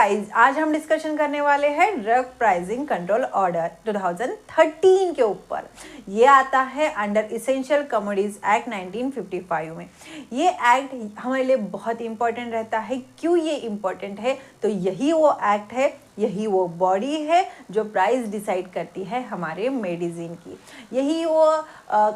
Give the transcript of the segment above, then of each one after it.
Guys, आज हम discussion करने वाले हैं ड्रग प्राइसिंग कंट्रोल ऑर्डर 2013 के ऊपर। ये आता है अंडर इसेंशियल कमोडिटीज एक्ट 1955 में। ये एक्ट हमारे लिए बहुत इंपॉर्टेंट रहता है। क्यों ये इंपॉर्टेंट है? तो यही वो एक्ट है, यही वो बॉडी है जो प्राइस डिसाइड करती है हमारे मेडिसिन की। यही वो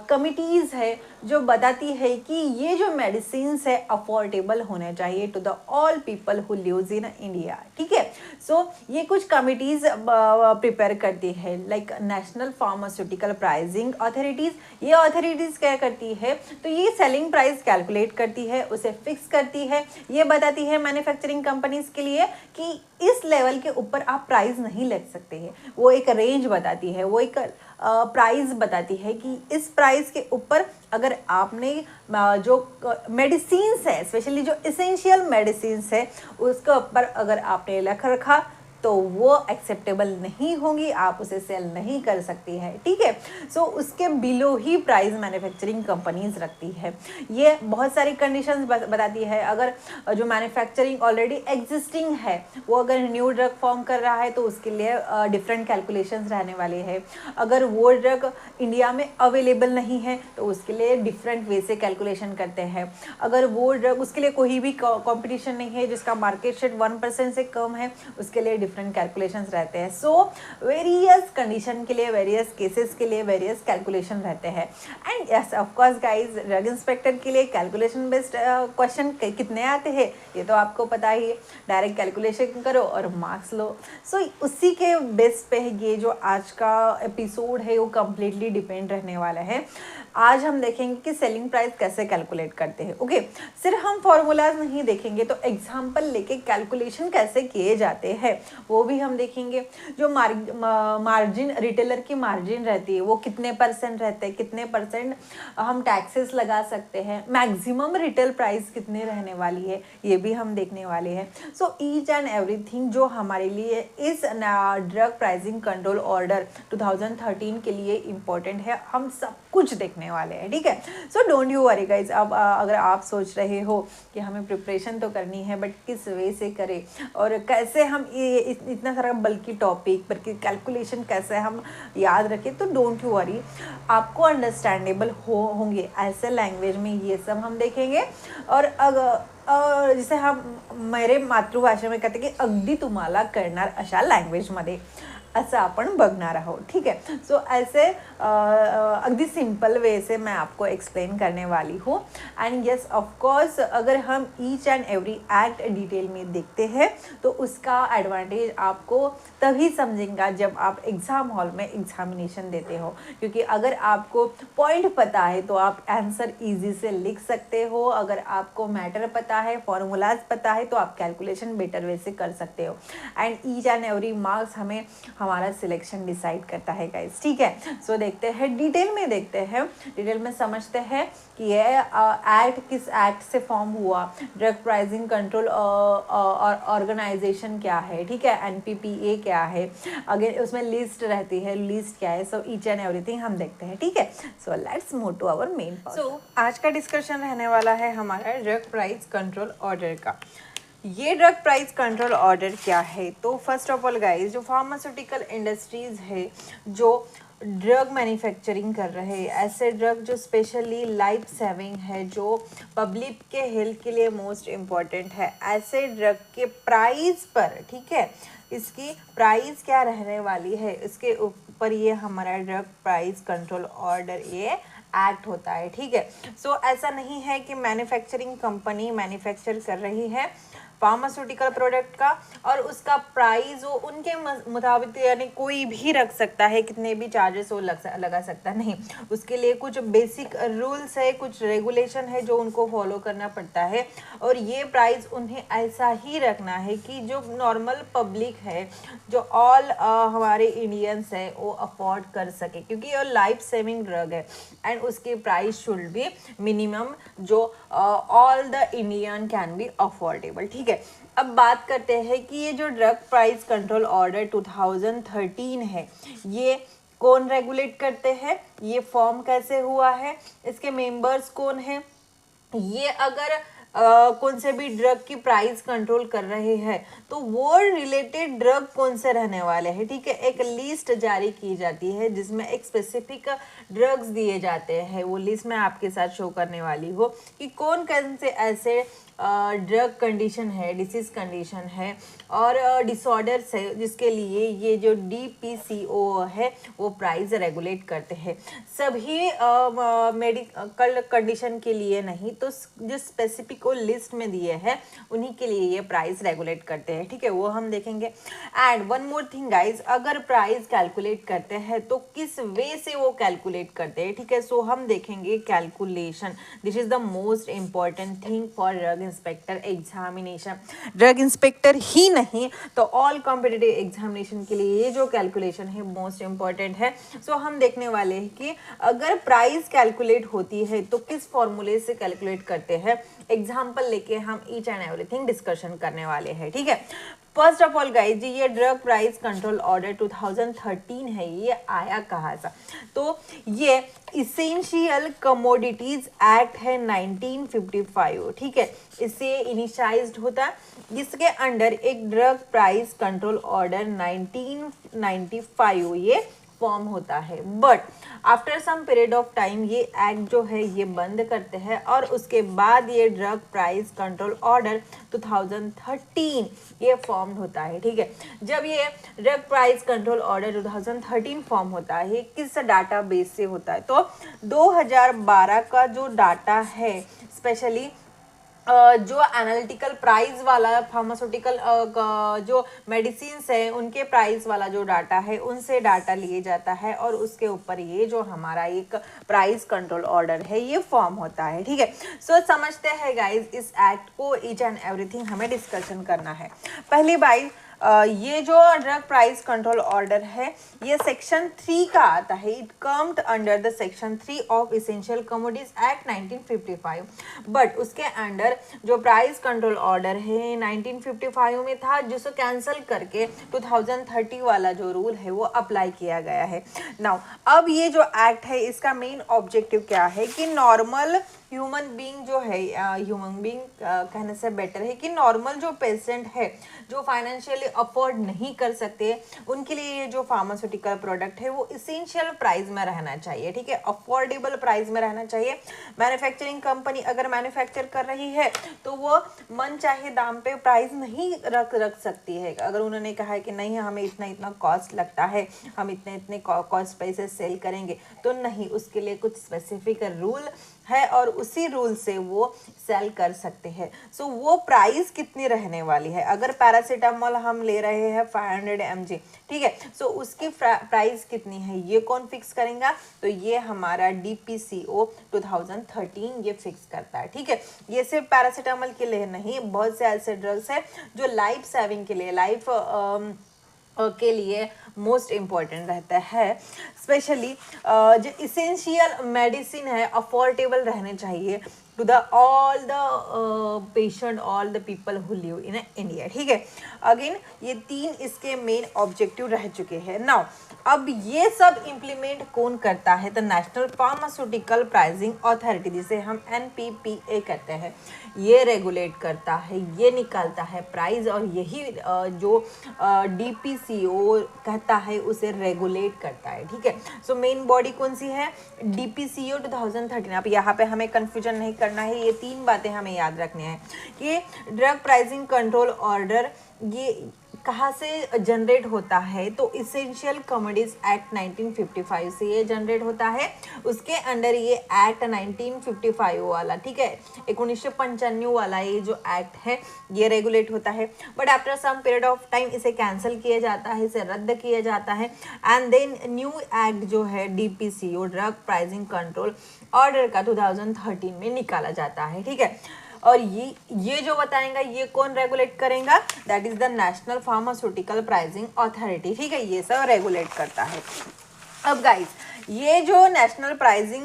कमिटीज़ है जो बताती है कि ये जो मेडिसिन्स है अफोर्डेबल होने चाहिए to the all people who lives in India. ठीक है, सो ये कुछ कमिटीज़ प्रिपेयर करती है, like national pharmaceutical pricing authorities. ये अथॉरिटीज़ क्या करती है? तो ये सेलिंग प्राइस कैलकुलेट करती है, उसे फिक्स करती है। ये बताती है मैन्युफैक्चरिंग कंपनीज के लिए कि इस लेवल के ऊपर आप प्राइस नहीं ले सकते हैं। वो एक रेंज बताती है, वो एक प्राइस बताती है कि इस प्राइस के ऊपर अगर आपने जो मेडिसिन्स है, स्पेशली जो इसेंशियल मेडिसिन्स है, उसके ऊपर अगर आपने लिख रखा तो वो एक्सेप्टेबल नहीं होंगी, आप उसे सेल नहीं कर सकती है। ठीक है, सो उसके बिलो ही प्राइस मैन्युफैक्चरिंग कंपनीज रखती है। ये बहुत सारी कंडीशंस बताती है। अगर जो मैन्युफैक्चरिंग ऑलरेडी एग्जिस्टिंग है वो अगर न्यू ड्रग फॉर्म कर रहा है तो उसके लिए डिफरेंट कैलकुलेशंस रहने वाले हैं। अगर वो ड्रग इंडिया में अवेलेबल नहीं है तो उसके लिए डिफरेंट वे से कैलकुलेशन करते हैं। अगर वो ड्रग, उसके लिए कोई भी कॉम्पिटिशन नहीं है जिसका मार्केट शेयर 1% से कम है, उसके लिए डिफरेंट कैलकुलेशंस रहते हैं। सो वेरियस कंडीशन के लिए, वेरियस केसेस के लिए वेरियस कैलकुलेशन रहते हैं। And yes of course guys, drug inspector के लिए कैलकुलेशन बेस्ड क्वेश्चन कितने आते हैं ये तो आपको पता ही है। डायरेक्ट कैलकुलेशन करो और मार्क्स लो। सो उसी के बेस पे ये जो आज का एपिसोड है वो कम्प्लीटली डिपेंड रहने वाला है। आज हम देखेंगे कि सेलिंग प्राइस कैसे कैलकुलेट करते हैं। ओके, सिर्फ हम फॉर्मूलाज नहीं देखेंगे, तो एग्जाम्पल लेके कैलकुलेशन कैसे किए जाते हैं वो भी हम देखेंगे। जो मार्जिन, रिटेलर की मार्जिन रहती है वो कितने परसेंट रहते हैं, कितने परसेंट हम टैक्सेस लगा सकते हैं, मैक्सिमम रिटेल प्राइस कितने रहने वाली है, ये भी हम देखने वाले हैं। सो ईच एंड एवरीथिंग जो हमारे लिए इस ड्रग प्राइसिंग कंट्रोल ऑर्डर 2013 के लिए इम्पोर्टेंट है, हम सब कुछ देखने वाले हैं। ठीक है, so don't you worry guys. अब अगर आप सोच रहे हो कि हमें प्रिपरेशन तो करनी है बट किस वे से करें और कैसे हम ये इतना सारा बल्कि टॉपिक, बल्कि कैलकुलेशन कैसे हम याद रखें, तो डोंट यू वरी, आपको अंडरस्टैंडेबल होंगे ऐसे लैंग्वेज में ये सब हम देखेंगे। और अगर जिसे हम मेरे मातृभाषा में कहते की अगदी तुम्हाला कळणार अशा लँग्वेजमध्ये असं आपण बघणार आहोत। ठीक है, सो ऐसे अगदी सिंपल वे से मैं आपको एक्सप्लेन करने वाली हूँ। एंड यस ऑफ कोर्स, अगर हम each and every act detail में देखते हैं तो उसका एडवांटेज आपको तभी समझेंगे जब आप एग्ज़ाम हॉल में एग्जामिनेशन देते हो। क्योंकि अगर आपको पॉइंट पता है तो आप आंसर ईजी से लिख सकते हो। अगर आपको मैटर पता है, फॉर्मूलाज पता है, तो आप कैलकुलेशन बेटर वे से कर सकते हो। And each and every marks हमें हमारा सिलेक्शन डिसाइड करता है गाइस। ठीक है, सो देखते हैं, डिटेल में देखते हैं, डिटेल में समझते हैं कि ये एक्ट किस एक्ट से फॉर्म हुआ, ड्रग प्राइसिंग कंट्रोल ऑर्गेनाइजेशन क्या है। ठीक है, NPPA क्या है, अगेन उसमें लिस्ट रहती है, लिस्ट क्या है। सो ईच एंड एवरीथिंग हम देखते हैं। ठीक है, so let's move to our main part. So आज का डिस्कशन रहने वाला है हमारा ड्रग प्राइस कंट्रोल ऑर्डर का। ये ड्रग प्राइस कंट्रोल ऑर्डर क्या है? तो फर्स्ट ऑफ ऑल गाइस, जो फार्मास्यूटिकल इंडस्ट्रीज़ है जो ड्रग मैन्युफैक्चरिंग कर रहे हैं, ऐसे ड्रग जो स्पेशली लाइफ सेविंग है, जो पब्लिक के हेल्थ के लिए मोस्ट इम्पॉर्टेंट है, ऐसे ड्रग के प्राइस पर, ठीक है, इसकी प्राइस क्या रहने वाली है, इसके ऊपर ये हमारा ड्रग प्राइस कंट्रोल ऑर्डर ये एक्ट होता है। ठीक है, सो ऐसा नहीं है कि मैन्युफैक्चरिंग कंपनी मैन्युफैक्चर कर रही है फार्मास्यूटिकल प्रोडक्ट का और उसका प्राइस वो उनके मुताबिक, यानी कोई भी रख सकता है, कितने भी चार्जेस वो लगा सकता नहीं। उसके लिए कुछ बेसिक रूल्स है, कुछ रेगुलेशन है जो उनको फॉलो करना पड़ता है। और ये प्राइस उन्हें ऐसा ही रखना है कि जो नॉर्मल पब्लिक है, जो ऑल हमारे इंडियंस है, वो अफोर्ड कर सके, क्योंकि ये लाइफ सेविंग ड्रग है। एंड उसकी प्राइस शुड बी मिनिमम जो all the Indian can be affordable. ठीक है, अब बात करते हैं कि ये जो ड्रग प्राइस कंट्रोल ऑर्डर 2013 है, ये कौन रेगुलेट करते हैं, ये फॉर्म कैसे हुआ है, इसके मेंबर्स कौन हैं, ये अगर कौन से भी ड्रग की प्राइस कंट्रोल कर रहे हैं तो वो रिलेटेड ड्रग कौन से रहने वाले हैं, ठीक है। एक लिस्ट जारी की जाती है जिसमें एक स्पेसिफिक ड्रग्स दिए जाते हैं। वो लिस्ट मैं आपके साथ शो करने वाली हूँ कि कौन कौन से ऐसे ड्रग कंडीशन है, डिसीज कंडीशन है और डिसऑर्डर्स है जिसके लिए ये जो DPCO है वो प्राइस रेगुलेट करते हैं। सभी मेडिकल कंडीशन के लिए नहीं, तो जो स्पेसिफिक वो लिस्ट में दिए हैं उन्हीं के लिए ये प्राइस रेगुलेट करते हैं, ठीक है, वो हम देखेंगे। And one more thing guys, अगर प्राइस कैलकुलेट करते हैं तो किस वे से वो कैलकुलेट करते हैं, ठीक है। सो हम देखेंगे calculation. This is the most important thing for drug inspector examination. Drug inspector ही नहीं तो ऑल कॉम्पिटिटिव एग्जामिनेशन के लिए ये जो कैलकुलेशन है मोस्ट इंपॉर्टेंट है। सो हम देखने वाले हैं कि अगर प्राइस कैलकुलेट होती है तो किस फॉर्मूले से कैलकुलेट करते हैं। एग्जाम्पल लेके हम ईच एंड एवरीथिंग डिस्कशन करने वाले हैं, ठीक है। फर्स्ट ऑफ ऑल गाइज, ये ड्रग प्राइस कंट्रोल ऑर्डर 2013 है, ये आया कहाँ से, तो ये इसेंशियल कमोडिटीज एक्ट है 1955, ठीक है। इससे इनिशियलाइज्ड होता है, जिसके अंडर एक ड्रग प्राइस कंट्रोल ऑर्डर 1995 ये फॉर्म होता है। But after some period of time ये एक्ट जो है ये बंद करते हैं और उसके बाद ये ड्रग प्राइस कंट्रोल ऑर्डर 2013 ये फॉर्म होता है, ठीक है। जब ये drug price control order 2013 form होता है, किस डाटा बेस से होता है, तो 2012 का जो डाटा है, स्पेशली जो एनालिटिकल प्राइस वाला फार्मास्यूटिकल जो मेडिसिन है उनके प्राइस वाला जो डाटा है उनसे डाटा लिए जाता है और उसके ऊपर ये जो हमारा एक प्राइस कंट्रोल ऑर्डर है ये फॉर्म होता है, ठीक है। सो समझते हैं गाइज इस एक्ट को, ईच एंड एवरीथिंग हमें डिस्कशन करना है। पहली बात, ये जो ड्रग प्राइस कंट्रोल ऑर्डर है ये सेक्शन 3 का आता है। It comed under the section 3 of essential commodities act 1955। But उसके अंडर जो प्राइस कंट्रोल ऑर्डर है 1955 में था, जिसको कैंसिल करके 2030 वाला जो रूल है वो अप्लाई किया गया है। नाउ अब ये जो एक्ट है इसका मेन ऑब्जेक्टिव क्या है कि नॉर्मल ह्यूमन बीइंग जो है, ह्यूमन बीइंग कहने से बेटर है कि नॉर्मल जो पेशेंट है जो फाइनेंशियली अफोर्ड नहीं कर सकते उनके लिए ये जो फार्मास्यूटिकल प्रोडक्ट है वो इसेंशियल प्राइस में रहना चाहिए, ठीक है, अफोर्डेबल प्राइस में रहना चाहिए। मैन्युफैक्चरिंग कंपनी अगर मैन्युफैक्चर कर रही है तो वो मन चाहे दाम पे प्राइस नहीं रख सकती है। अगर उन्होंने कहा है कि नहीं हमें इतना इतना कॉस्ट लगता है, हम इतने इतने कॉस्ट पैसे सेल करेंगे, तो नहीं, उसके लिए कुछ स्पेसिफिक रूल है और उसी रूल से वो सेल कर सकते हैं। सो वो प्राइस कितनी रहने वाली है, अगर पैरासीटामोल हम ले रहे हैं 500 mg, ठीक है, सो उसकी प्राइस कितनी है ये कौन फिक्स करेगा, तो ये हमारा DPCO 2013 ये फिक्स करता है, ठीक है। ये सिर्फ पैरासीटामोल के लिए नहीं, बहुत से ऐसे ड्रग्स है जो लाइफ सेविंग के लिए, लाइफ के लिए मोस्ट इम्पॉर्टेंट रहता है। स्पेशली जो इसेंशियल मेडिसिन है अफोर्डेबल रहने चाहिए to the all the patient, all the people who live in India, ठीक है। अगेन ये 3 इसके मेन ऑब्जेक्टिव रह चुके हैं। नाउ अब ये सब इम्प्लीमेंट कौन करता है, the national pharmaceutical pricing authority, जिसे हम NPPA कहते हैं, ये रेगुलेट करता है, ये निकालता है प्राइस और यही जो DPCO कहता है उसे रेगुलेट करता है, ठीक है। सो मेन बॉडी कौन सी है, DPCO 2013। अब यहाँ पे हमें कंफ्यूजन नहीं करना है, ये 3 बातें हमें याद रखनी है कि ड्रग प्राइसिंग कंट्रोल ऑर्डर ये कहाँ से जनरेट होता है, तो इसेंशियल कमोडिटीज एक्ट 1955 से ये जनरेट होता है। उसके अंडर ये एक्ट 1955 वाला, ठीक है, 1995 वाला ये जो एक्ट है ये रेगुलेट होता है। But after some period of time इसे कैंसिल किया जाता है, इसे रद्द किया जाता है एंड देन न्यू एक्ट जो है DPCO drug pricing control order का 2013 में निकाला जाता है, ठीक है। और ये जो बताएंगा ये कौन रेगुलेट करेगा, that is the national pharmaceutical pricing authority, ठीक है, ये सब रेगुलेट करता है। अब गाइस ये जो नेशनल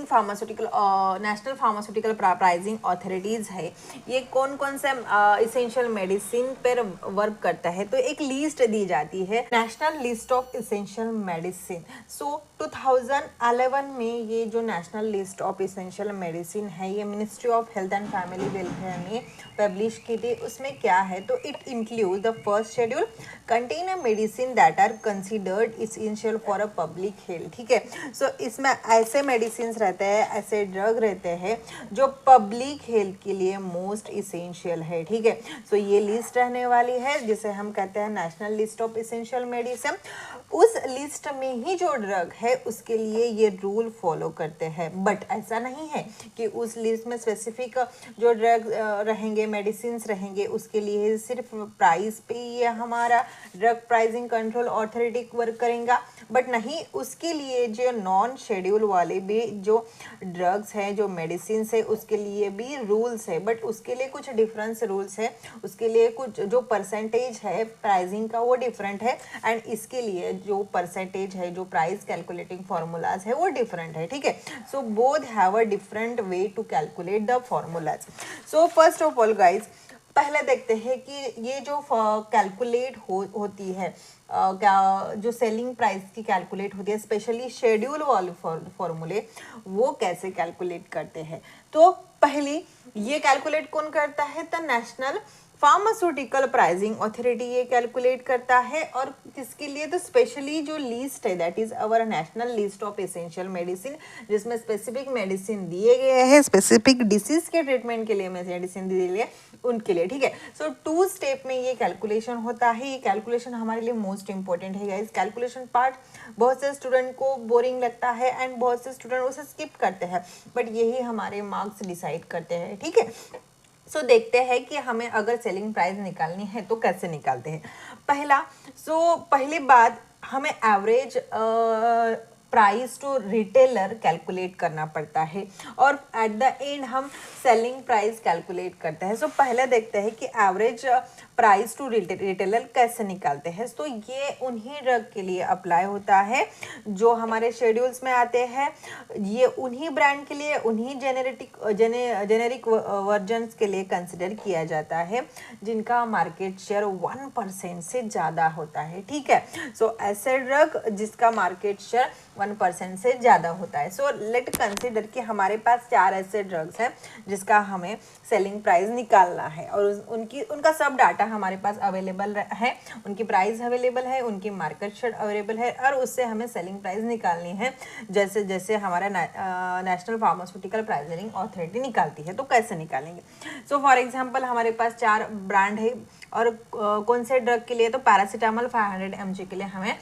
फार्मास्यूटिकल प्राइसिंग ऑथोरिटीज है, ये कौन कौन से इसेंशियल मेडिसिन पर वर्क करता है, तो एक लिस्ट दी जाती है, national list of essential medicine. So 2011 में ये जो national list of essential medicine है, ये ministry of health and family welfare ने पब्लिश की थी। उसमें क्या है, तो it include the first schedule contain a medicine that are considered essential for a public health. ठीक है, सो इसमें ऐसे मेडिसिन रहते हैं, ऐसे ड्रग रहते हैं जो पब्लिक हेल्थ के लिए मोस्ट इसेंशियल है। ठीक है, सो ये लिस्ट रहने वाली है जिसे हम कहते हैं national list of essential medicine. उस लिस्ट में ही जो ड्रग है उसके लिए ये रूल फॉलो करते हैं, बट ऐसा नहीं है कि उस लिस्ट में स्पेसिफिक जो ड्रग रहेंगे, मेडिसिन रहेंगे, उसके लिए सिर्फ प्राइस पे ये हमारा drug pricing control authority work करेगा, बट नहीं, उसके लिए जो नॉन शेड्यूल वाले भी जो ड्रग्स हैं, जो मेडिसिन है, उसके लिए भी रूल्स है, बट उसके लिए कुछ डिफरेंस रूल्स है, उसके लिए कुछ जो परसेंटेज है प्राइसिंग का वो डिफरेंट है, एंड इसके लिए जो परसेंटेज है, जो प्राइस कैलकुलेटिंग फॉर्मूलाज है वो डिफरेंट है। ठीक है, so both have a different way to calculate the formulas. So first of all guys, पहले देखते हैं कि ये जो कैलकुलेट होती है क्या, जो सेलिंग प्राइस की कैलकुलेट होती है, स्पेशली शेड्यूल वाले फॉर्मूले, वो कैसे कैलकुलेट करते हैं। तो पहली ये कैलकुलेट कौन करता है, the national pharmaceutical pricing authority ये कैलकुलेट करता है। और किसके लिए, तो स्पेशली जो लिस्ट है, that is our national list of essential medicine, जिसमें स्पेसिफिक मेडिसिन दिए गए हैं, स्पेसिफिक डिसीज के ट्रीटमेंट के लिए मेडिसिन दिए गए उनके लिए। ठीक है, सो 2 स्टेप में ये कैलकुलेशन होता है। ये कैलकुलेशन हमारे लिए मोस्ट इंपॉर्टेंट है गाइस। कैलकुलेशन पार्ट बहुत से स्टूडेंट को बोरिंग लगता है एंड बहुत से स्टूडेंट उसे स्किप करते हैं, बट यही हमारे मार्क्स डिसाइड करते हैं। ठीक है, सो देखते हैं कि हमें अगर सेलिंग प्राइस निकालनी है तो कैसे निकालते हैं। पहली बात, हमें average price to retailer calculate करना पड़ता है, और एट द एंड हम सेलिंग प्राइस कैलकुलेट करते हैं। सो पहले देखते हैं कि एवरेज प्राइस टू रिटेलर कैसे निकालते हैं। तो ये उन्हीं ड्रग के लिए अप्लाई होता है जो हमारे शेड्यूल्स में आते हैं, ये उन्हीं ब्रांड के लिए, उन्हीं जेनेरिक वर्जन्स के लिए कंसिडर किया जाता है जिनका मार्केट शेयर 1% से ज़्यादा होता है। ठीक है, सो ऐसे ड्रग जिसका मार्केट शेयर 1% से ज़्यादा होता है। सो लेट कंसिडर कि हमारे पास 4 ऐसे ड्रग्स हैं जिसका हमें सेलिंग प्राइस निकालना है, और उनका सब डाटा हमारे पास अवेलेबल है, उनकी प्राइस अवेलेबल है, उनकी मार्केट शेयर अवेलेबल है, और उससे हमें सेलिंग प्राइस निकालनी है जैसे जैसे हमारा नेशनल फार्मास्यूटिकल प्राइसिंग ऑथोरिटी निकालती है। तो कैसे निकालेंगे, सो फॉर एग्जांपल हमारे पास 4 ब्रांड है, और कौन से ड्रग के लिए, तो पैरासीटामोल 500 mg के लिए हमें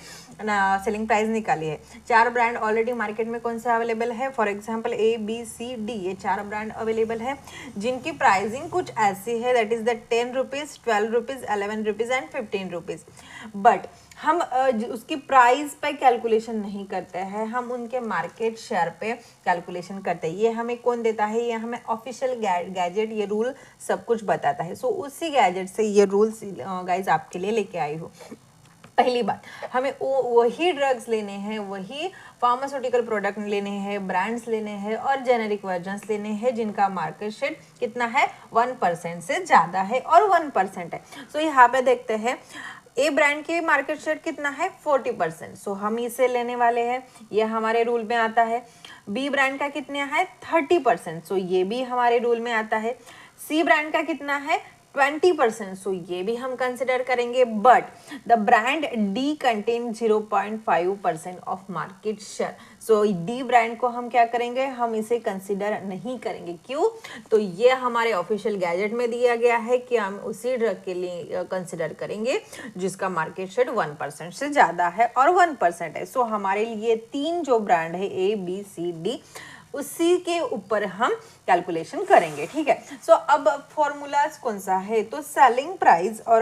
सेलिंग प्राइस निकाली है। 4 ब्रांड ऑलरेडी मार्केट में कौन सा अवेलेबल है, फॉर एग्जांपल ABCD, ये 4 ब्रांड अवेलेबल है जिनकी प्राइसिंग कुछ ऐसी है, that is the 10 rupees, 12 rupees, 11 rupees and 15 rupees. But हम उसकी प्राइस पे कैलकुलेशन नहीं करते हैं, हम उनके मार्केट शेयर पे कैलकुलेशन करते हैं। ये हमें कौन देता है, ये हमें ऑफिशियल गैजेट ये रूल सब कुछ बताता है। सो उसी गैजेट से ये रूल्स गाइज आपके लिए लेके आई हूँ। पहली बात, हमें वही ड्रग्स लेने हैं, वही फार्मास्यूटिकल प्रोडक्ट लेने हैं, ब्रांड्स लेने हैं और जेनेरिक वर्जन्स लेने हैं जिनका मार्केट शेयर कितना है, 1% से ज़्यादा है और 1% है। सो यहाँ पे देखते हैं ए ब्रांड के मार्केट शेयर कितना है, 40%। सो हम इसे लेने वाले हैं, ये हमारे रूल में आता है। बी ब्रांड का कितना है, 30%। सो ये भी हमारे रूल में आता है। सी ब्रांड का कितना है, 20%। सो ये भी हम कंसिडर करेंगे, but the brand D contain 0.5% of market share. So D brand को हम क्या करेंगे, हम इसे कंसिडर नहीं करेंगे। क्यों, तो ये हमारे ऑफिशियल गैजेट में दिया गया है कि हम उसी ड्रग के लिए कंसिडर करेंगे जिसका मार्केट शेयर 1% से ज़्यादा है और 1% है। सो हमारे लिए 3 जो ब्रांड है ABCD, उसी के ऊपर हम कैलकुलेशन करेंगे। ठीक है, सो अब फॉर्मूलाज कौन सा है, तो सेलिंग प्राइस और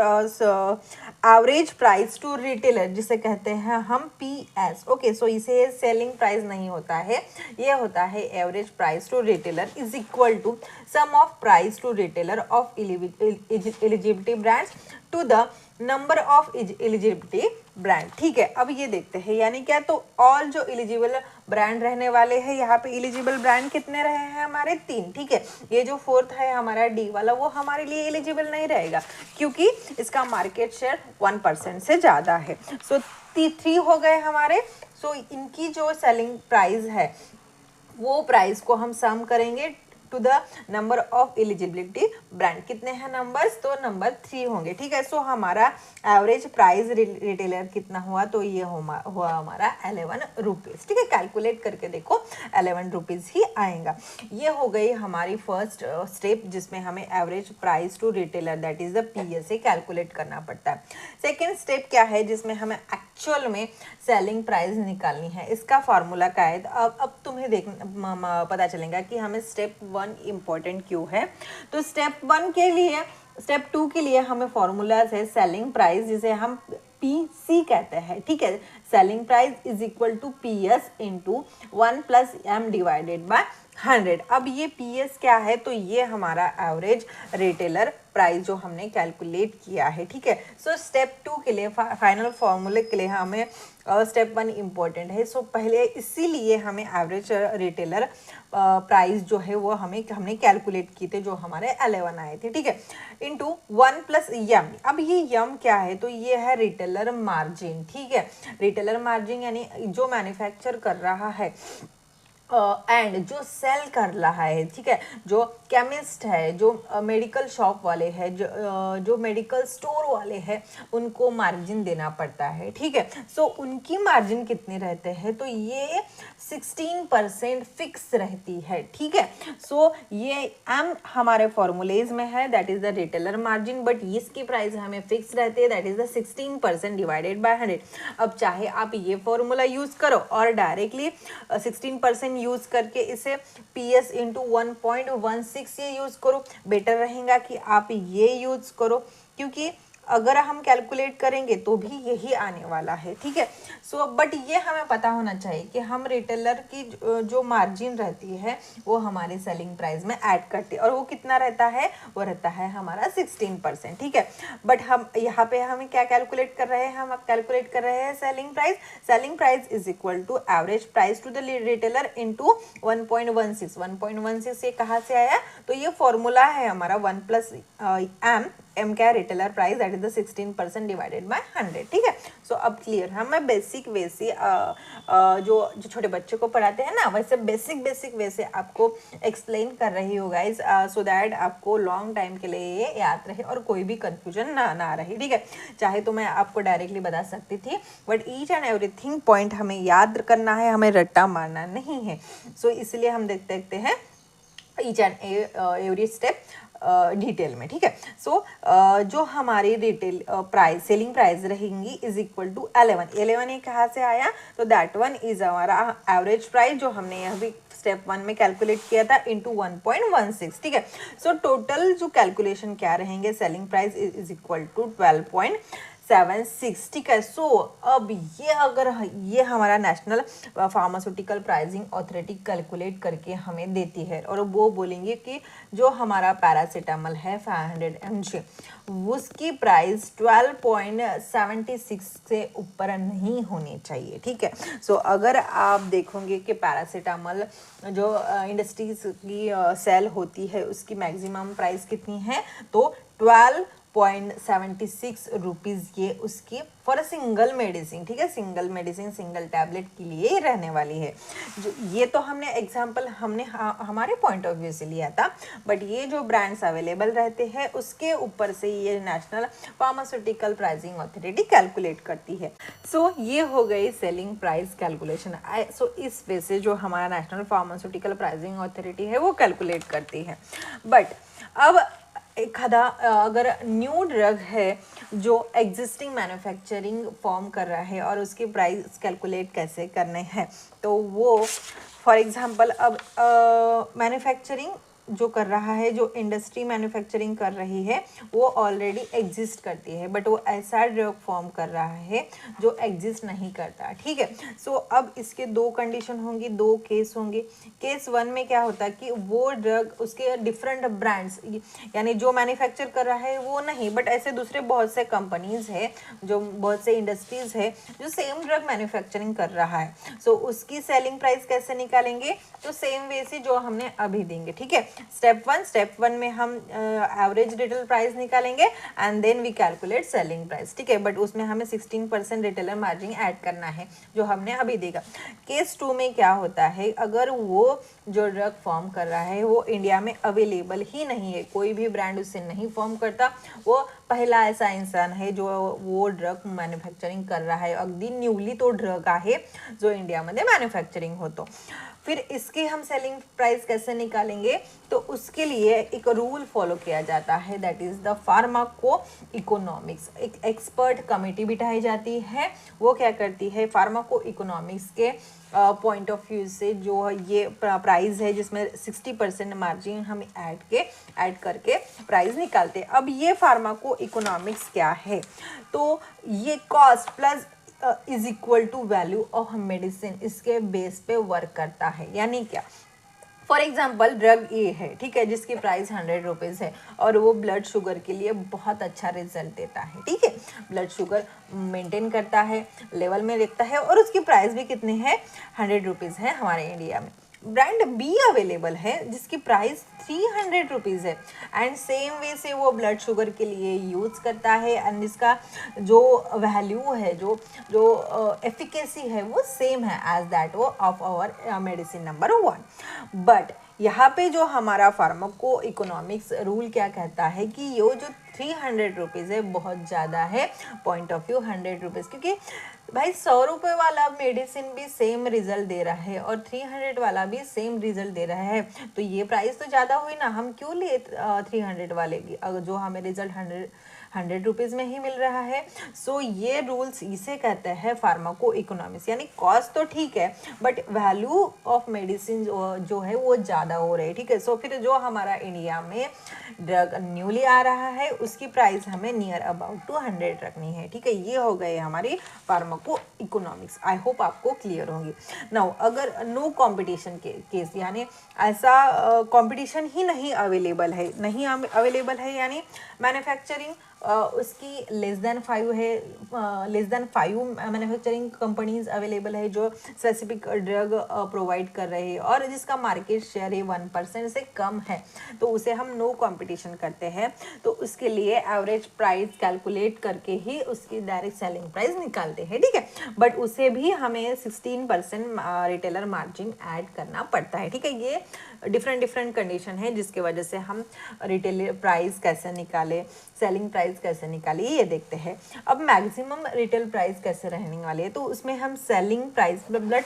एवरेज प्राइस टू रिटेलर जिसे कहते हैं हम PS। ओके, सो इसे सेलिंग प्राइस नहीं होता है, ये होता है average price to retailer is equal to sum of price to retailer of eligibility brands to the number of eligibility brand. ठीक है, अब ये देखते हैं यानी क्या, तो ऑल जो एलिजिबल ब्रांड रहने वाले हैं, यहाँ पे एलिजिबल ब्रांड कितने रहे हैं हमारे 3। ठीक है, ये जो फोर्थ है हमारा डी वाला वो हमारे लिए एलिजिबल नहीं रहेगा क्योंकि इसका मार्केट शेयर 1% से ज़्यादा है। सो 3 हो गए हमारे। सो इनकी जो सेलिंग प्राइस है वो प्राइस को हम सम करेंगे to the number of eligibility brand. कितने हैं नंबर्स, तो नंबर 3 होंगे। ठीक है, सो हमारा एवरेज प्राइस रिटेलर कितना हुआ, तो ये हुआ हमारा 11 रुपीज़। ठीक है, कैलकुलेट करके देखो 11 रुपीज़ ही आएगा। ये हो गई हमारी फर्स्ट स्टेप जिसमें हमें average price to retailer that is the PSA calculate करना पड़ता है। सेकेंड स्टेप क्या है जिसमें हमें एक्चुअल में सेलिंग प्राइस निकालनी है। इसका फॉर्मूला क्या है, अब तुम्हें पता चलेगा कि हमें स्टेप 1 इम्पोर्टेंट क्यों है। तो स्टेप 1 के लिए, स्टेप 2 के लिए हमें फॉर्मूलाज है सेलिंग प्राइस जिसे हम PC कहते हैं। ठीक है, selling price is equal to PS into 1 plus M divided by 100। अब ये PS क्या है, तो ये हमारा एवरेज रिटेलर प्राइस जो हमने कैलकुलेट किया है। ठीक है, सो स्टेप 2 के लिए फाइनल फॉर्मूले के लिए हमें स्टेप 1 इम्पोर्टेंट है। सो पहले इसीलिए हमें एवरेज रिटेलर प्राइस जो है वो हमने कैलकुलेट किए थे जो हमारे 11 आए थे। ठीक है, इंटू 1 प्लस यम। अब ये यम क्या है, तो ये है रिटेलर मार्जिन। ठीक है, रिटेलर मार्जिन यानी जो मैन्युफैक्चर कर रहा है एंड जो सेल कर रहा है। ठीक है, जो केमिस्ट है, जो मेडिकल शॉप वाले हैं, जो मेडिकल स्टोर वाले हैं, उनको मार्जिन देना पड़ता है। ठीक है, सो उनकी मार्जिन कितने रहते हैं, तो ये 16% फिक्स रहती है। ठीक है, सो ये एम हमारे फॉर्मूलेज में है that is the retailer margin, but इसकी प्राइस हमें फिक्स रहती है that is the 16% divided by 100। अब चाहे आप ये फॉर्मूला यूज करो और डायरेक्टली 16% यूज करके इसे PS इंटू 1.16 ये यूज करो, बेटर रहेगा कि आप ये यूज करो क्योंकि अगर हम कैलकुलेट करेंगे तो भी यही आने वाला है। ठीक है, सो बट ये हमें पता होना चाहिए कि हम रिटेलर की जो मार्जिन रहती है वो हमारे सेलिंग प्राइस में ऐड करते हैं और वो कितना रहता है, वो रहता है हमारा 16%। ठीक है, बट हम यहाँ पे हमें क्या कैलकुलेट कर रहे हैं, हम कैलकुलेट कर रहे हैं selling price. Selling price is equal to average price to the retailer into 1.16। 1.16 ये कहाँ से आया, तो ये फॉर्मूला है हमारा 1 प्लस M क्या retailer price that is the 16% divided by 100। ठीक है, सो अब क्लियर है। मैं बेसिक वे से जो छोटे बच्चों को पढ़ाते हैं ना वैसे बेसिक वे से आपको एक्सप्लेन कर रही हूँ गाइज, सो दैट आपको लॉन्ग टाइम के लिए ये याद रहे और कोई भी कंफ्यूजन ना रहे। ठीक है, चाहे तो मैं आपको डायरेक्टली बता सकती थी but each and everything point हमें याद करना है, हमें रट्टा मारना नहीं है। सो इसलिए हम देखते हैं each and every step detail में। ठीक है, सो जो हमारी रिटेल प्राइस सेलिंग प्राइस रहेंगी इज इक्वल टू 11 ये कहाँ से आया, तो दैट वन इज हमारा एवरेज प्राइस जो हमने यहाँ भी स्टेप 1 में कैलकुलेट किया था इंटू 1.16। ठीक है, सो टोटल जो कैलकुलेशन क्या रहेंगे, selling price is equal to 12.76। ठीक है, सो अब ये अगर ये हमारा national pharmaceutical pricing authority calculate करके हमें देती है और वो बोलेंगे कि जो हमारा पैरासीटामोल है 500 mg उसकी प्राइस 12.76 से ऊपर नहीं होनी चाहिए। ठीक है, सो अगर आप देखोगे कि पैरासीटामोल जो इंडस्ट्रीज की सेल होती है उसकी मैक्सिमम प्राइस कितनी है, तो 12.76 रुपीज़ ये उसकी फॉर अ सिंगल मेडिसिन। ठीक है, सिंगल मेडिसिन सिंगल टैबलेट के लिए ही रहने वाली है। जो ये तो हमने एग्जांपल हमारे पॉइंट ऑफ व्यू से लिया था, बट ये जो ब्रांड्स अवेलेबल रहते हैं उसके ऊपर से ये national pharmaceutical pricing authority calculate करती है। सो ये हो गई सेलिंग प्राइस कैलकुलेशन। सो इस वे से जो हमारा नेशनल फार्मास्यूटिकल प्राइसिंग अथॉरिटी है वो कैलकुलेट करती है। बट अब एक अगर न्यू ड्रग है जो एग्जिस्टिंग मैन्युफैक्चरिंग फॉर्म कर रहा है और उसकी प्राइस कैलकुलेट कैसे करने हैं, तो वो फॉर एग्जांपल अब मैन्युफैक्चरिंग जो कर रहा है, जो इंडस्ट्री मैन्युफैक्चरिंग कर रही है वो ऑलरेडी एग्जिस्ट करती है, बट वो ऐसा ड्रग फॉर्म कर रहा है जो एग्जिस्ट नहीं करता, ठीक है। सो अब इसके दो कंडीशन होंगी, दो केस होंगे। केस 1 में क्या होता है कि वो ड्रग उसके डिफरेंट ब्रांड्स, यानी जो मैन्युफैक्चर कर रहा है वो नहीं, बट ऐसे दूसरे बहुत से कंपनीज है, जो बहुत से इंडस्ट्रीज है जो सेम ड्रग मैन्युफैक्चरिंग कर रहा है। सो उसकी सेलिंग प्राइस कैसे निकालेंगे, तो सेम वे से जो हमने अभी देंगे, ठीक है। स्टेप वन में हम एवरेज रिटेल प्राइस निकालेंगे and then we calculate selling price, ठीक है। बट उसमें हमें 16% रिटेलर मार्जिन ऐड करना है जो हमने अभी देगा। केस 2 में क्या होता है, अगर वो जो ड्रग फॉर्म कर रहा है वो इंडिया में अवेलेबल ही नहीं है, कोई भी ब्रांड उससे नहीं फॉर्म करता, वो पहला ऐसा इंसान है जो वो ड्रग मॅन्युफॅक्चरिंग कर रहा है, अगदी न्यूली तो ड्रग आहे जो इंडियामध्ये मॅन्युफॅक्चरिंग होतो। फिर इसकी हम सेलिंग प्राइस कैसे निकालेंगे, तो उसके लिए एक रूल फॉलो किया जाता है, that is the pharmaco economics. एक एक्सपर्ट कमेटी बिठाई जाती है, वो क्या करती है, फार्माको इकोनॉमिक्स के पॉइंट ऑफ व्यू से जो ये प्राइस है जिसमें 60% मार्जिन हम ऐड करके प्राइस निकालते हैं। अब ये फार्माको इकोनॉमिक्स क्या है, तो ये cost plus is equal to value of medicine, इसके बेस पे वर्क करता है। यानी क्या, फॉर एग्जाम्पल ड्रग ए है, ठीक है, जिसकी प्राइस 100 रुपीज़ है और वो ब्लड शुगर के लिए बहुत अच्छा रिजल्ट देता है, ठीक है, ब्लड शुगर मेंटेन करता है, लेवल में रखता है, और उसकी प्राइस भी कितनी है, 100 रुपीज़ है हमारे इंडिया में। ब्रांड बी अवेलेबल है जिसकी प्राइस 300 रुपीज़ है एंड सेम वे से वो ब्लड शुगर के लिए यूज़ करता है एंड इसका जो वैल्यू है, जो एफिकेसी है वो सेम है एज दैट वो of our medicine number 1। But यहाँ पे जो हमारा फार्माको इकोनॉमिक्स रूल क्या कहता है कि ये जो 300 रुपीज़ है बहुत ज़्यादा है, पॉइंट ऑफ व्यू 100 रुपीज़, क्योंकि भाई 100 रुपये वाला मेडिसिन भी सेम रिजल्ट दे रहा है और 300 वाला भी सेम रिजल्ट दे रहा है, तो ये प्राइस तो ज़्यादा हुई ना, हम क्यों लिए 300 वाले की, अगर जो हमें रिजल्ट 100 रुपीज़ में ही मिल रहा है। सो ये रूल्स इसे कहते हैं फार्माको इकोनॉमिक्स, यानी कॉस्ट तो ठीक है बट वैल्यू ऑफ मेडिसिन जो है वो ज़्यादा हो रही है, ठीक है। सो फिर जो हमारा इंडिया में ड्रग न्यूली आ रहा है उसकी प्राइस हमें नियर अबाउट 200 रखनी है, ठीक है। ये हो गए हमारी फार्माको इकोनॉमिक्स, आई होप आपको क्लियर होंगी। नाउ अगर नो कंपटीशन के केस, यानी ऐसा कंपटीशन ही नहीं अवेलेबल है, यानी मैन्युफैक्चरिंग उसकी लेस देन 5 है, less than 5 manufacturing companies available है जो स्पेसिफिक ड्रग प्रोवाइड कर रहे हैं और जिसका मार्केट शेयर है 1% से कम है, तो उसे हम नो कंपटीशन करते हैं। तो उसके लिए एवरेज प्राइस कैलकुलेट करके ही उसकी डायरेक्ट सेलिंग प्राइस निकालते हैं, ठीक है। बट उसे भी हमें 16% रिटेलर मार्जिन ऐड करना पड़ता है, ठीक है। ये डिफरेंट कंडीशन है जिसके वजह से हम रिटेल प्राइस कैसे निकाले, सेलिंग प्राइस कैसे निकाले, ये देखते हैं। अब मैक्सिमम रिटेल प्राइस कैसे रहने वाली है, तो उसमें हम सेलिंग प्राइस बट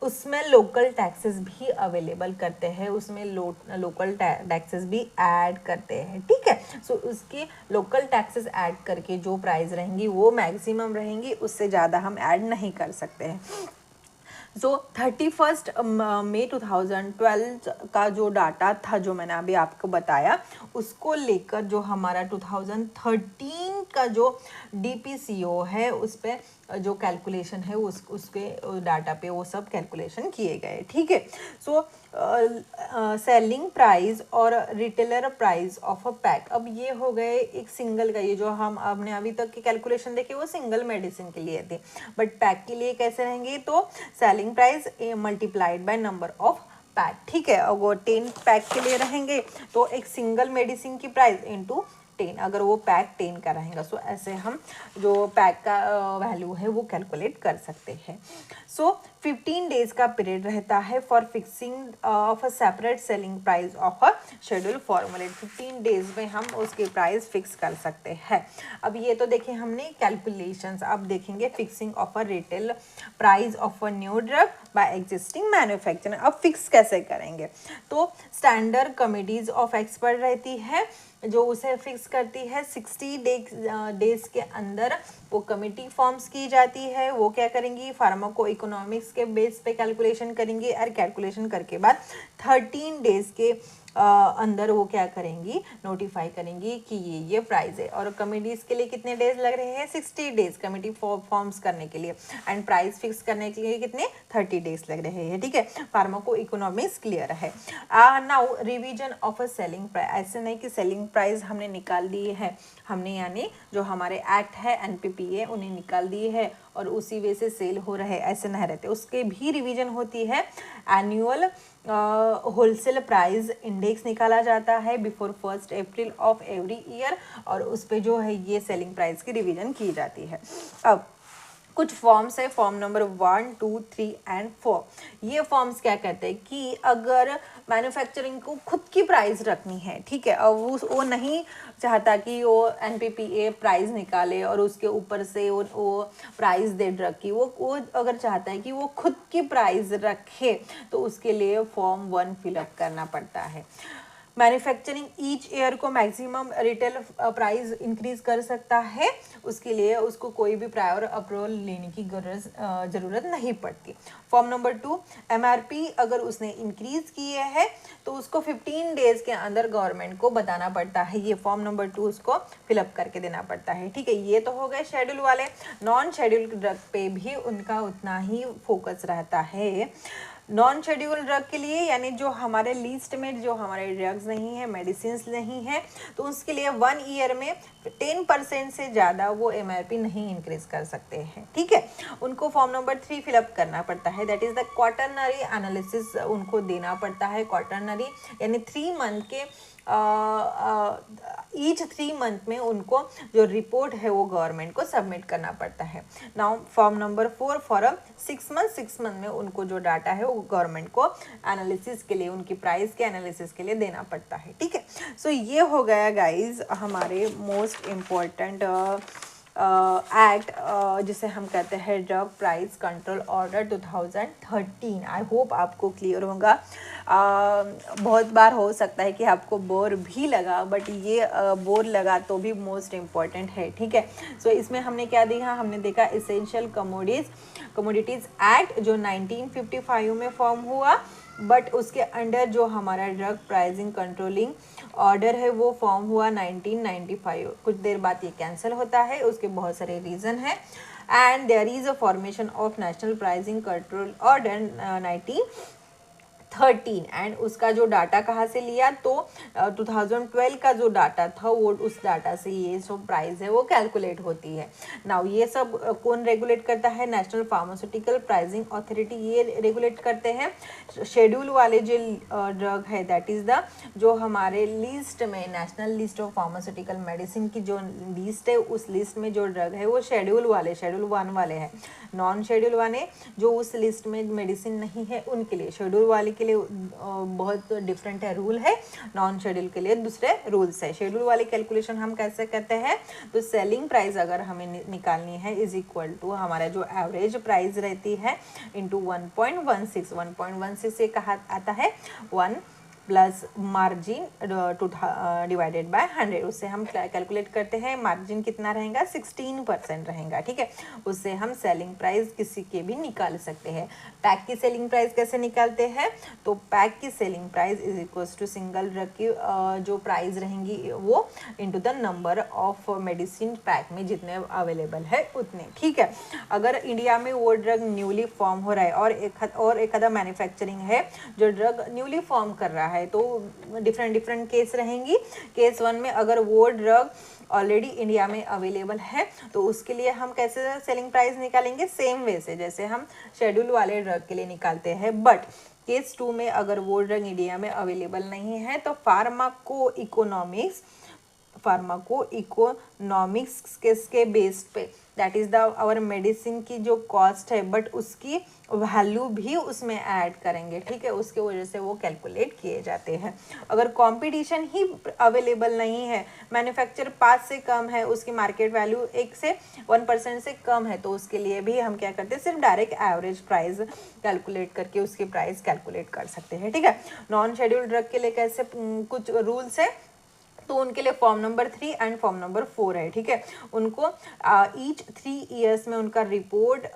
उसमें लोकल टैक्सेस भी अवेलेबल करते हैं, उसमें लोकल टैक्सेस भी ऐड करते हैं, ठीक है। सो उसकी लोकल टैक्सेस ऐड करके जो प्राइस रहेंगी वो मैक्सिमम रहेंगी, उससे ज़्यादा हम ऐड नहीं कर सकते हैं। जो 31 मई 2012 का जो डाटा था जो मैंने अभी आपको बताया, उसको लेकर जो हमारा 2013 का जो DPCO है उस पर जो कैलकुलेशन है उसके डाटा पे वो सब कैलकुलेशन किए गए, ठीक है। सो सेलिंग प्राइस और retailer price of a pack, अब ये हो गए एक सिंगल का, ये जो हमने अभी तक की कैलकुलेशन देखी वो सिंगल मेडिसिन के लिए थी, बट पैक के लिए कैसे रहेंगे, तो selling price multiplied by number of pack, ठीक है। अगर 10 पैक के लिए रहेंगे तो एक सिंगल मेडिसिन की प्राइस इंटू 10, अगर वो पैक 10 का रहेगा। सो ऐसे हम जो पैक का वैल्यू है वो कैलकुलेट कर सकते हैं। सो 15 डेज का पीरियड रहता है for fixing of a separate selling price of a schedule formulate, 15 days में हम उसकी प्राइस फिक्स कर सकते हैं। अब ये तो देखें हमने कैलकुलेशंस, अब देखेंगे fixing of a retail price of a new drug bye existing manufacturer. अब फिक्स कैसे करेंगे, तो स्टैंडर्ड कमिटीज ऑफ एक्सपर्ट रहती है जो उसे फिक्स करती है। 60 डेज के अंदर वो कमिटी फॉर्म्स की जाती है, वो क्या करेंगी, फार्माको इकोनॉमिक्स के बेस पे कैलकुलेशन करेंगे और कैलकुलेशन करके बाद 13 डेज के अंदर वो क्या करेंगी, नोटिफाई करेंगी कि ये प्राइस है। और कमिटीज़ के लिए कितने डेज लग रहे हैं, 60 डेज कमिटी फॉर्म्स करने के लिए, एंड प्राइस फिक्स करने के लिए कितने 30 डेज लग रहे हैं। ठीक है, फार्माको इकोनॉमिक्स क्लियर है। Now revision of a selling price, ऐसे नहीं कि सेलिंग प्राइस हमने निकाल दिए है, हमने यानी जो हमारे एक्ट है एनपीपीए उन्हें निकाल दिए है और उसी वे से सेल हो रहे, ऐसे नहीं रहते, उसके भी रिवीजन होती है। एनुअल होलसेल प्राइस इंडेक्स निकाला जाता है before 1 April of every year, और उस पे जो है ये सेलिंग प्राइस की रिवीजन की जाती है। अब कुछ फॉर्म्स है, फॉर्म नंबर 1, 2, 3 एंड 4। ये फॉर्म्स क्या कहते हैं कि अगर मैन्युफैक्चरिंग को खुद की प्राइस रखनी है, ठीक है, और वो नहीं चाहता कि वो एनपीपीए प्राइस निकाले और उसके ऊपर से वो प्राइस दे ड्रग की, वो अगर चाहता है कि वो खुद की प्राइस रखे तो उसके लिए फॉर्म 1 फिलअप करना पड़ता है। मैन्युफैक्चरिंग ईच ईयर को मैक्सिमम रिटेल प्राइस इंक्रीज कर सकता है, उसके लिए उसको कोई भी प्रायर अप्रूवल लेने की ज़रूरत नहीं पड़ती। फॉर्म नंबर 2, एमआरपी अगर उसने इंक्रीज किए हैं तो उसको 15 डेज के अंदर गवर्नमेंट को बताना पड़ता है। ये फॉर्म नंबर 2 उसको फिलअप करके देना पड़ता है। ठीक है, ये तो हो गए शेड्यूल वाले। नॉन शेड्यूल ड्रग पे भी उनका उतना ही फोकस रहता है। नॉन शेड्यूल ड्रग के लिए यानी जो हमारे लिस्ट में जो हमारे ड्रग्स नहीं है, मेडिसिन नहीं है, तो उसके लिए 1 ईयर में 10% से ज़्यादा वो एमआरपी नहीं इंक्रीज कर सकते हैं। ठीक है, उनको फॉर्म नंबर 3 फिलअप करना पड़ता है, that is the quaternary analysis उनको देना पड़ता है। क्वार्टरनरी यानी 3 मंथ के ईच 3 मंथ में उनको जो रिपोर्ट है वो गवर्नमेंट को सबमिट करना पड़ता है। Now form number 4 for 6 month में उनको जो डाटा है वो गवर्नमेंट को एनालिसिस के लिए, उनकी प्राइस के एनालिसिस के लिए देना पड़ता है। ठीक है, सो ये हो गया गाइज हमारे मोस्ट इम्पोर्टेंट एक्ट जिसे हम कहते हैं drug price control order 2013। I hope आपको क्लियर होगा। बहुत बार हो सकता है कि आपको बोर भी लगा, बट ये बोर लगा तो भी मोस्ट इम्पॉर्टेंट है। ठीक है, सो इसमें हमने क्या देखा, हमने देखा इसेंशियल कमोडिटीज़ एक्ट जो 1955 में फॉर्म हुआ, बट उसके अंडर जो हमारा ड्रग प्राइसिंग कंट्रोलिंग ऑर्डर है वो फॉर्म हुआ 1995। कुछ देर बाद ये कैंसिल होता है, उसके बहुत सारे रीज़न है। And there is a formation of national pricing control order 1913। And उसका जो डाटा कहाँ से लिया, तो 2012 का जो डाटा था वो उस डाटा से ये जो प्राइस है वो कैलकुलेट होती है। नाउ ये सब कौन रेगुलेट करता है, नेशनल फार्मास्यूटिकल प्राइसिंग अथॉरिटी ये रेगुलेट करते हैं। शेड्यूल वाले जो ड्रग है दैट इज़ द जो हमारे लिस्ट में national list of pharmaceutical medicine की जो लिस्ट है उस लिस्ट में जो ड्रग है वो शेड्यूल 1 वाले हैं। नॉन शेड्यूल वाले जो उस लिस्ट में मेडिसिन नहीं है उनके लिए, शेड्यूल वाले के लिए बहुत डिफरेंट है रूल है, नॉन शेड्यूल के लिए दूसरे रूल्स है। शेड्यूल वाले कैलकुलेशन हम कैसे करते हैं, तो सेलिंग प्राइस अगर हमें निकालनी है इज इक्वल टू हमारा जो एवरेज प्राइस रहती है इंटू 1.16 से कहा आता है 1 प्लस मार्जिन डिवाइडेड बाय 100। उससे हम कैलकुलेट करते हैं मार्जिन कितना रहेगा, 16% रहेगा। ठीक है, उससे हम सेलिंग प्राइस किसी के भी निकाल सकते हैं। पैक की सेलिंग प्राइस कैसे निकालते हैं, तो पैक की selling price is equals to single drug की जो प्राइस रहेंगी वो into the number of medicine pack में जितने अवेलेबल है उतने। ठीक है, अगर इंडिया में वो ड्रग न्यूली फॉर्म हो रहा है और एक आधा मैन्युफैक्चरिंग है जो ड्रग न्यूली फॉर्म कर रहा है, तो डिफरेंट केस रहेंगी। केस 1 में अगर वो ड्रग ऑलरेडी इंडिया में अवेलेबल है तो उसके लिए हम कैसे सेलिंग प्राइस निकालेंगे, सेम वे से जैसे हम शेड्यूल वाले ड्रग के लिए निकालते हैं। बट केस 2 में अगर वो ड्रग इंडिया में अवेलेबल नहीं है तो फार्माको इकोनॉमिक्स के बेस पे that is the our medicine की जो कॉस्ट है बट उसकी वैल्यू भी उसमें ऐड करेंगे। ठीक है, उसके वजह से वो कैलकुलेट किए जाते हैं। अगर कंपटीशन ही अवेलेबल नहीं है, मैन्युफैक्चर 5 से कम है, उसकी मार्केट वैल्यू 1 से 1% से कम है, तो उसके लिए भी हम क्या करते हैं, सिर्फ डायरेक्ट एवरेज प्राइस कैलकुलेट करके उसकी प्राइस कैलकुलेट कर सकते हैं। ठीक है, नॉन शेड्यूल ड्रग के लिए कैसे कुछ रूल्स है। तो उनके लिए form number 3 and form number 4 है, ठीक है। उनको ईच 3 ईयर्स में उनका रिपोर्ट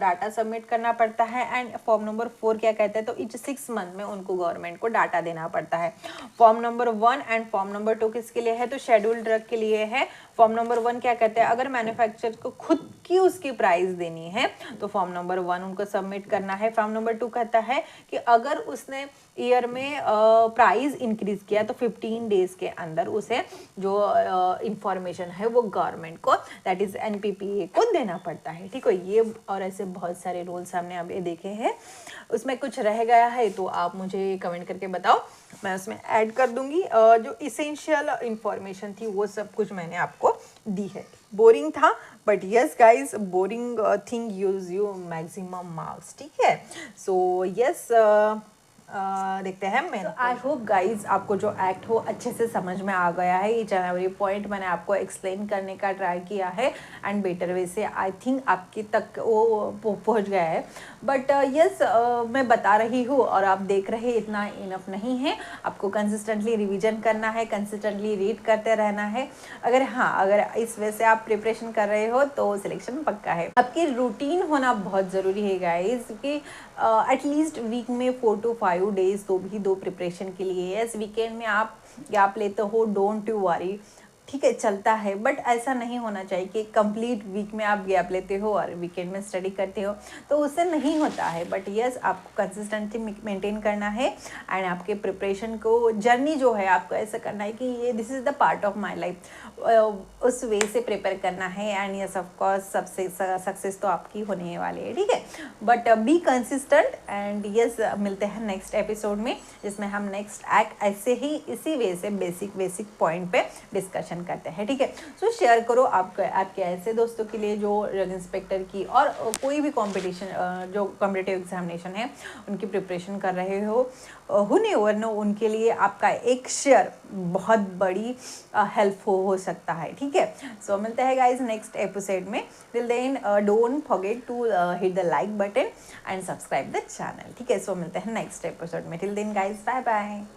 डाटा सबमिट करना पड़ता है एंड फॉर्म नंबर 4 क्या कहता है, तो ईच 6 मंथ में उनको गवर्नमेंट को डाटा देना पड़ता है। Form number 1 and form number 2 किसके लिए है, तो शेड्यूल्ड ड्रग के लिए है। फॉर्म नंबर 1 क्या कहते हैं, अगर मैन्युफैक्चरर को खुद की उसकी प्राइस देनी है तो फॉर्म नंबर 1 उनको सबमिट करना है। फॉर्म नंबर 2 कहता है कि अगर उसने ईयर में प्राइस इंक्रीज किया तो 15 डेज के अंदर उसे जो इंफॉर्मेशन है वो गवर्नमेंट को, दैट इज एनपीपीए को देना पड़ता है, ठीक है। ये और ऐसे बहुत सारे रूल्स हमने अभी देखे हैं, उसमें कुछ रह गया है तो आप मुझे कमेंट करके बताओ, मैं उसमें ऐड कर दूंगी। जो इसेंशियल इंफॉर्मेशन थी वो सब कुछ मैंने आपको दी है। बोरिंग था but yes guys, boring thing use you maximum marks, ठीक है। सो यस, देखते हैं। मैं आई होप गाइज आपको जो एक्ट हो अच्छे से समझ में आ गया है। ईच एंड एवरी पॉइंट मैंने आपको एक्सप्लेन करने का ट्राई किया है एंड बेटर वे से आई थिंक आपके तक वो पहुंच गया है। बट यस, मैं बता रही हूँ और आप देख रहे इतना इनफ नहीं है, आपको कंसिस्टेंटली रिवीजन करना है, कंसिस्टेंटली रीड करते रहना है। अगर इस वजह से आप प्रिपरेशन कर रहे हो तो सिलेक्शन पक्का है। आपकी रूटीन होना बहुत ज़रूरी है गाइज, कि एटलीस्ट वीक में 4 to 5 डेज तो भी दो प्रिपरेशन के लिए। यस, वीकेंड में आप गैप लेते हो, डोंट यू वरी, ठीक है, चलता है, बट ऐसा नहीं होना चाहिए कि कंप्लीट वीक में आप गैप लेते हो और वीकेंड में स्टडी करते हो, तो उससे नहीं होता है। बट यस, आपको कंसिस्टेंसी मेंटेन करना है एंड आपके प्रिपरेशन को, जर्नी जो है आपको ऐसा करना है कि ये this is the part of my life, उस वे से प्रिपेयर करना है एंड यस ऑफ कोर्स सबसे सक्सेस तो आपकी होने वाली है, ठीक है। But be consistent and yes, मिलते हैं नेक्स्ट एपिसोड में, जिसमें हम नेक्स्ट एक्ट ऐसे ही इसी वे से बेसिक पॉइंट पे डिस्कशन करते हैं, ठीक है। सो शेयर करो आपके ऐसे दोस्तों के लिए जो ड्रग इंस्पेक्टर की और कोई भी कंपटीशन, जो कॉम्पिटिटिव एग्जामिनेशन है उनकी प्रिपरेशन कर रहे हो, हु नेवर नो, उनके लिए आपका एक शेयर बहुत बड़ी हेल्प हो सकता है, ठीक है। सो मिलते हैं गाइज नेक्स्ट एपिसोड में। Till then don't forget to hit the like button and subscribe the channel, ठीक है। सो मिलते हैं नेक्स्ट एपिसोड में। Till then guys, bye bye.